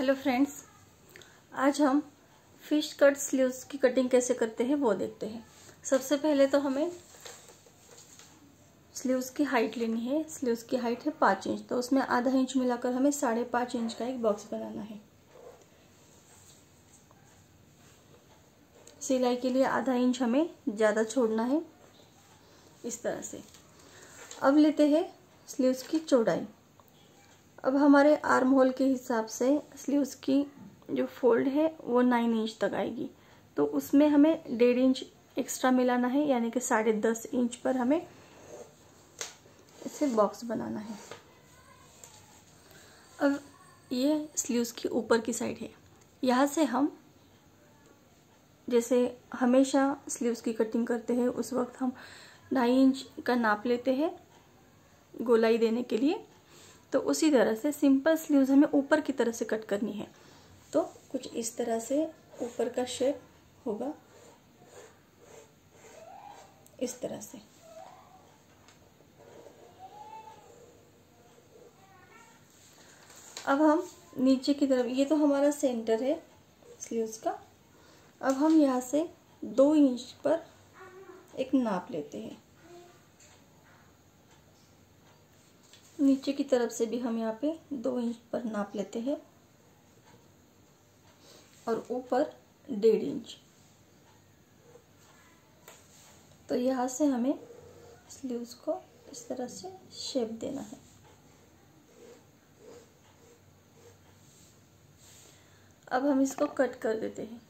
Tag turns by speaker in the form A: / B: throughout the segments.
A: Hello friends, आज हम fish cut sleeves की कटिंग कैसे करते हैं वो देखते हैं। सबसे पहले तो हमें स्लीव्स की हाइट लेनी है। स्लीव्स की हाइट है 5 इंच, तो उसमें आधा इंच मिलाकर हमें 5.5 इंच का एक बॉक्स बनाना है। सिलाई के लिए आधा इंच हमें ज़्यादा छोड़ना है, इस तरह से। अब लेते हैं स्लीव्स की चौड़ाई। अब हमारे आर्म होल के हिसाब से स्लीव्स की जो फोल्ड है वो 9 इंच तक आएगी, तो उसमें हमें 1.5 इंच एक्स्ट्रा मिलाना है, यानी कि 10.5 इंच पर हमें इसे बॉक्स बनाना है। अब ये स्लीव्स की ऊपर की साइड है। यहाँ से हम जैसे हमेशा स्लीव्स की कटिंग करते हैं उस वक्त हम 2.5 इंच का नाप लेते हैं गोलाई देने के लिए। तो उसी तरह से सिंपल स्लीव्स हमें ऊपर की तरह से कट करनी है। तो कुछ इस तरह से ऊपर का शेप होगा, इस तरह से। अब हम नीचे की तरफ, ये तो हमारा सेंटर है स्लीव्स का। अब हम यहाँ से 2 इंच पर एक नाप लेते हैं। नीचे की तरफ से भी हम यहाँ पे 2 इंच पर नाप लेते हैं और ऊपर 1.5 इंच। तो यहाँ से हमें स्लीव्स को इस तरह से शेप देना है। अब हम इसको कट कर देते हैं।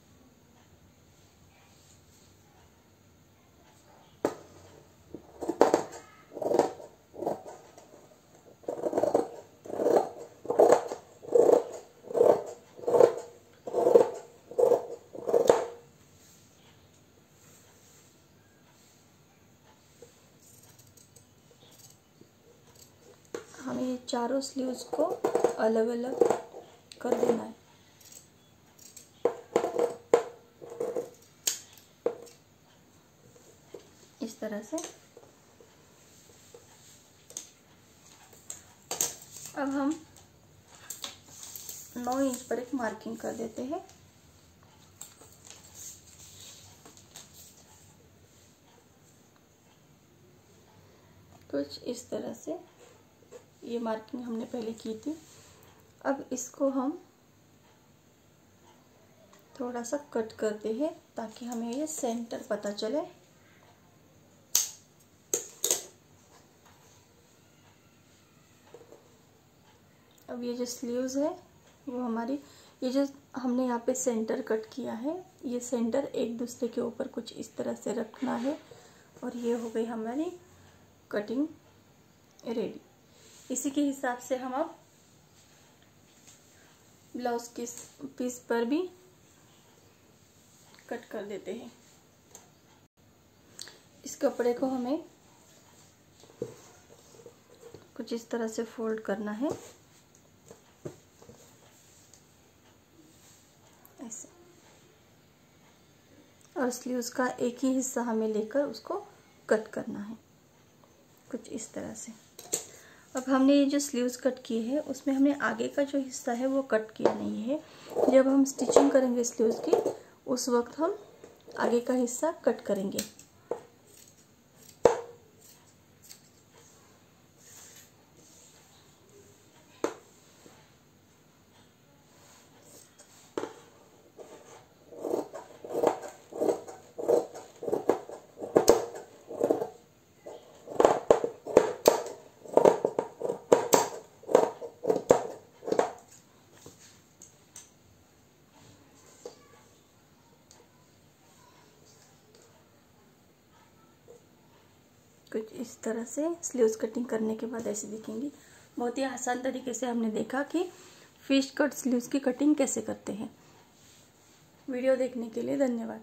A: हमें ये चारों स्लीव्स को अलग अलग कर देना है। इस तरह से। अब हम 9 इंच पर एक मार्किंग कर देते हैं। कुछ इस तरह से ये मार्किंग हमने पहले की थी। अब इसको हम थोड़ा सा कट करते हैं ताकि हमें ये सेंटर पता चले। अब ये जो स्लीव्स है वो हमारी, ये जो हमने यहाँ पे सेंटर कट किया है, ये सेंटर एक दूसरे के ऊपर कुछ इस तरह से रखना है। और ये हो गई हमारी कटिंग रेडी। इसी के हिसाब से हम अब ब्लाउज के पीस पर भी कट कर देते हैं। इस कपड़े को हमें कुछ इस तरह से फोल्ड करना है, ऐसे। और स्लीव्स का एक ही हिस्सा हमें लेकर उसको कट करना है, कुछ इस तरह से। अब हमने ये जो स्लीव्स कट किए हैं उसमें हमने आगे का जो हिस्सा है वो कट किया नहीं है। जब हम स्टिचिंग करेंगे स्लीव्स की उस वक्त हम आगे का हिस्सा कट करेंगे। कुछ इस तरह से स्लीव्स कटिंग करने के बाद ऐसे दिखेंगी। बहुत ही आसान तरीके से हमने देखा कि फिश कट स्लीव्स की कटिंग कैसे करते हैं। वीडियो देखने के लिए धन्यवाद।